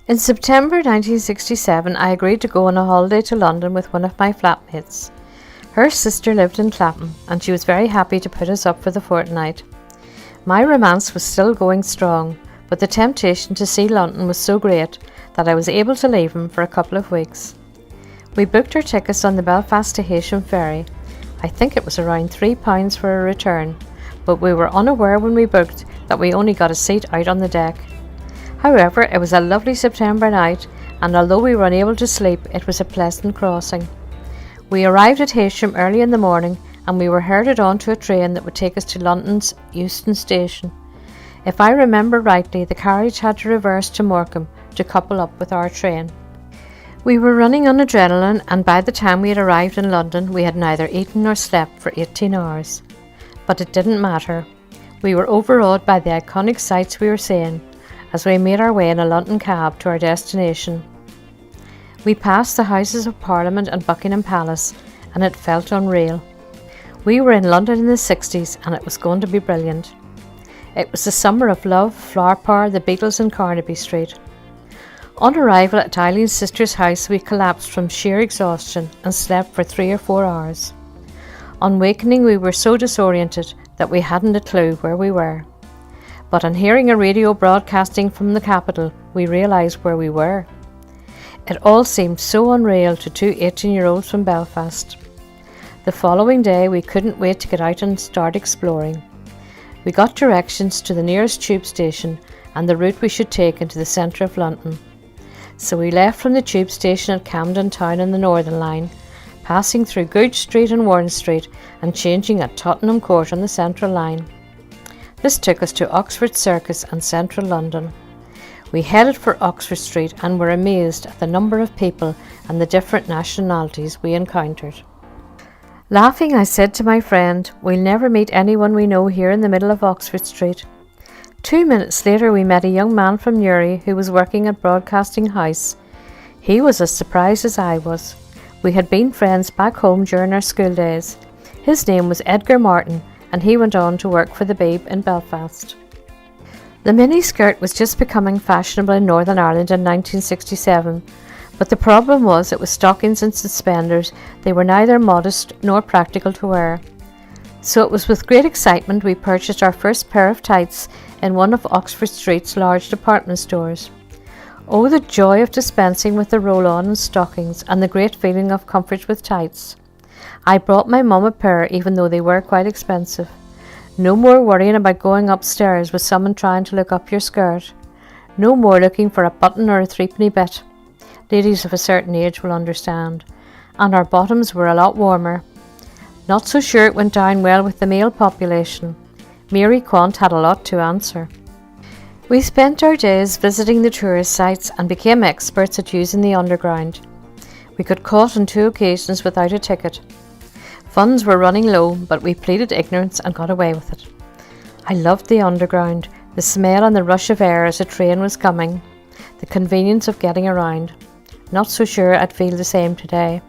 In September 1967, I agreed to go on a holiday to London with one of my flatmates. Her sister lived in Clapham, and she was very happy to put us up for the fortnight. My romance was still going strong, but the temptation to see London was so great that I was able to leave him for a couple of weeks. We booked our tickets on the Belfast to Heysham ferry. I think it was around £3 for a return, but we were unaware when we booked that we only got a seat out on the deck. However, it was a lovely September night, and although we were unable to sleep, it was a pleasant crossing. We arrived at Heysham early in the morning, and we were herded on to a train that would take us to London's Euston Station. If I remember rightly, the carriage had to reverse to Morecambe to couple up with our train. We were running on adrenaline, and by the time we had arrived in London, we had neither eaten nor slept for 18 hours. But it didn't matter. We were overawed by the iconic sights we were seeing as we made our way in a London cab to our destination. We passed the Houses of Parliament and Buckingham Palace, and it felt unreal. We were in London in the 60s, and it was going to be brilliant. It was the summer of love, flower power, the Beatles and Carnaby Street. On arrival at Eileen's sister's house, we collapsed from sheer exhaustion and slept for 3 or 4 hours. On wakening, we were so disoriented that we hadn't a clue where we were. But on hearing a radio broadcasting from the capital, we realised where we were. It all seemed so unreal to two 18-year-olds from Belfast. The following day, we couldn't wait to get out and start exploring. We got directions to the nearest tube station and the route we should take into the centre of London. So we left from the tube station at Camden Town in the Northern Line, passing through Gooch Street and Warren Street and changing at Tottenham Court on the Central Line. This took us to Oxford Circus and central London. We headed for Oxford Street and were amazed at the number of people and the different nationalities we encountered. Laughing, I said to my friend, "We'll never meet anyone we know here in the middle of Oxford Street." 2 minutes later we met a young man from Newry who was working at Broadcasting House. He was as surprised as I was. We had been friends back home during our school days. His name was Edgar Martin, and he went on to work for the Beeb in Belfast. The miniskirt was just becoming fashionable in Northern Ireland in 1967, but the problem was it was stockings and suspenders. They were neither modest nor practical to wear. So it was with great excitement we purchased our first pair of tights in one of Oxford Street's large department stores. Oh, the joy of dispensing with the roll-on and stockings, and the great feeling of comfort with tights. I brought my mum a pair, even though they were quite expensive. No more worrying about going upstairs with someone trying to look up your skirt. No more looking for a button or a threepenny bit. Ladies of a certain age will understand. And our bottoms were a lot warmer. Not so sure it went down well with the male population. Mary Quant had a lot to answer. We spent our days visiting the tourist sites and became experts at using the underground. We got caught on 2 occasions without a ticket. Funds were running low, but we pleaded ignorance and got away with it. I loved the underground, the smell and the rush of air as a train was coming, the convenience of getting around. Not so sure I'd feel the same today.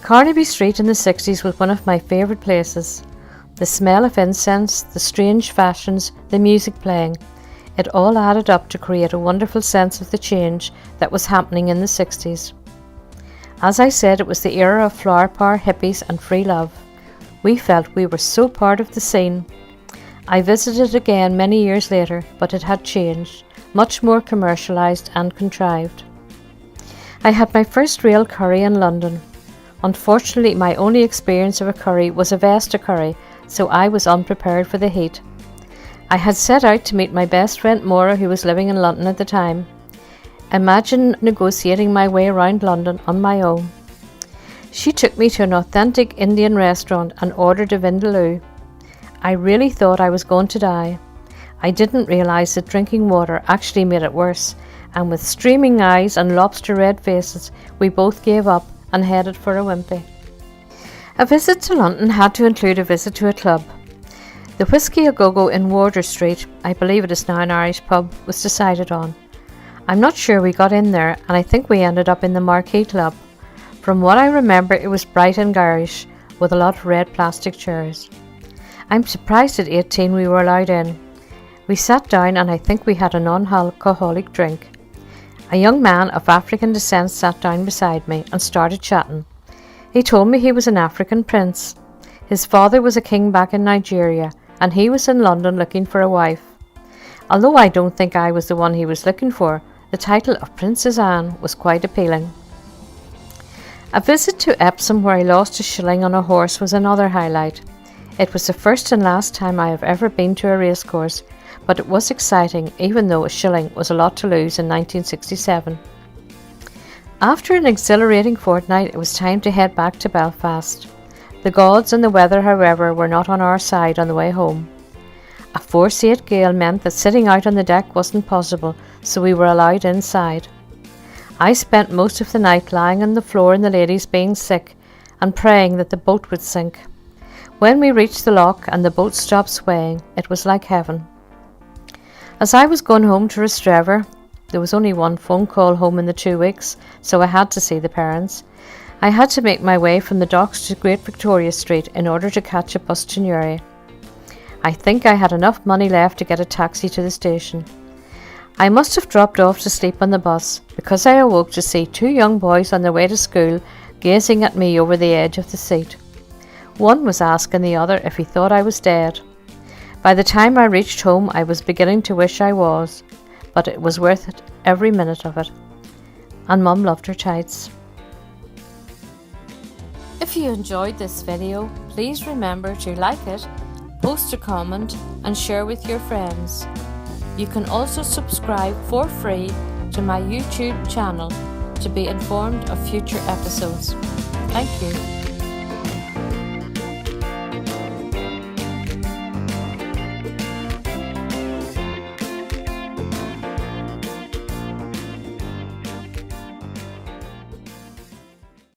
Carnaby Street in the 60s was one of my favourite places. The smell of incense, the strange fashions, the music playing, it all added up to create a wonderful sense of the change that was happening in the 60s. As I said, it was the era of flower power, hippies and free love. We felt we were so part of the scene. I visited again many years later, but it had changed, much more commercialised and contrived. I had my first real curry in London. Unfortunately, my only experience of a curry was a Vesta curry, so I was unprepared for the heat. I had set out to meet my best friend Maura, who was living in London at the time. Imagine negotiating my way around London on my own. She took me to an authentic Indian restaurant and ordered a vindaloo. I really thought I was going to die. I didn't realise that drinking water actually made it worse, and with streaming eyes and lobster red faces, we both gave up and headed for a Wimpy. A visit to London had to include a visit to a club. The Whisky A Go-Go in Wardour Street, I believe it is now an Irish pub, was decided on. I'm not sure we got in there, and I think we ended up in the Marquee Club. From what I remember, it was bright and garish, with a lot of red plastic chairs. I'm surprised at 18 we were allowed in. We sat down and I think we had a non-alcoholic drink. A young man of African descent sat down beside me and started chatting. He told me he was an African prince. His father was a king back in Nigeria, and he was in London looking for a wife. Although I don't think I was the one he was looking for, the title of Princess Anne was quite appealing. A visit to Epsom, where I lost a shilling on a horse, was another highlight. It was the first and last time I have ever been to a racecourse, but it was exciting, even though a shilling was a lot to lose in 1967. After an exhilarating fortnight, it was time to head back to Belfast. The gods and the weather, however, were not on our side on the way home. A force-8 gale meant that sitting out on the deck wasn't possible, so we were allowed inside. I spent most of the night lying on the floor in the ladies being sick and praying that the boat would sink. When we reached the lock and the boat stopped swaying, it was like heaven. As I was going home to Restrever, there was only one phone call home in the 2 weeks, so I had to see the parents. I had to make my way from the docks to Great Victoria Street in order to catch a bus to Newry. I think I had enough money left to get a taxi to the station. I must have dropped off to sleep on the bus, because I awoke to see 2 young boys on their way to school gazing at me over the edge of the seat. One was asking the other if he thought I was dead. By the time I reached home, I was beginning to wish I was, but it was worth it, every minute of it. And Mum loved her tights. If you enjoyed this video, please remember to like it, post a comment and share with your friends. You can also subscribe for free to my YouTube channel to be informed of future episodes. Thank you.